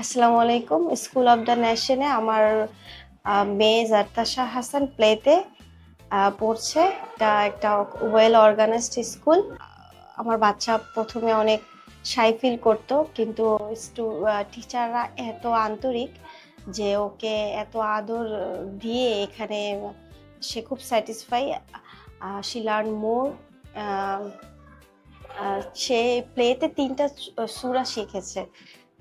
আসসালামু আলাইকুম। School of the নেশনে আমার মেয়ে জারতাশা হাসান প্লেতে পড়ছে। এটা একটা ওয়েল অর্গানাইজড স্কুল। আমার বাচ্চা প্রথমে অনেক শাই ফিল করতো, কিন্তু টিচাররা এত আন্তরিক যে ওকে এত আদর দিয়ে এখানে সে খুব স্যাটিসফাই। She learn more. সে প্লেতে ৩টা সূরা শিখেছে।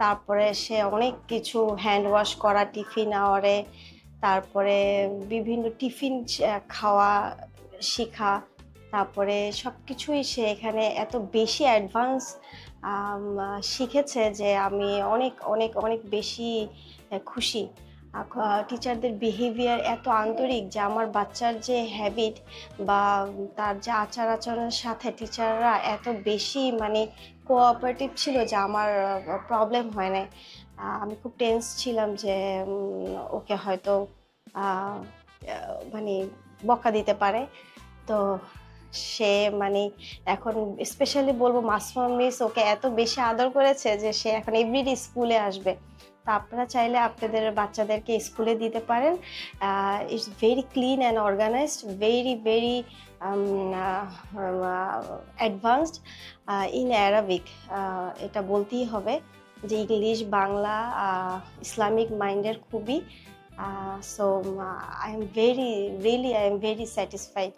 তারপরে সে অনেক কিছু হ্যান্ড ওয়াশ করা টিফিন আওয়ারে, তারপরে বিভিন্ন টিফিন খাওয়া শেখা, তারপরে সবকিছুই সে এখানে এত বেশি অ্যাডভান্স শিখেছে যে আমি অনেক অনেক অনেক বেশি খুশি। টিচারদের বিহেভিয়ার এত আন্তরিক যে আমার বাচ্চার যে হ্যাবিট বা তার যে আচার আচরণের সাথে টিচাররা এত বেশি মানে কোঅপারেটিভ ছিল যে আমার প্রবলেম হয় নাই। আমি খুব টেন্স ছিলাম যে ওকে হয়তো মানে বকা দিতে পারে। তো সে মানে এখন স্পেশালি বলবো মাসমা মিস ওকে এত বেশি আদর করেছে যে সে এখন এভরিডে স্কুলে আসবে। তো আপনারা চাইলে আপনাদের বাচ্চাদেরকে স্কুলে দিতে পারেন। It's very clean and organised, very very advanced in Arabic. এটা বলতেই হবে যে ইংলিশ, বাংলা, ইসলামিক মাইন্ডের খুবই। So I am very really I am very satisfied.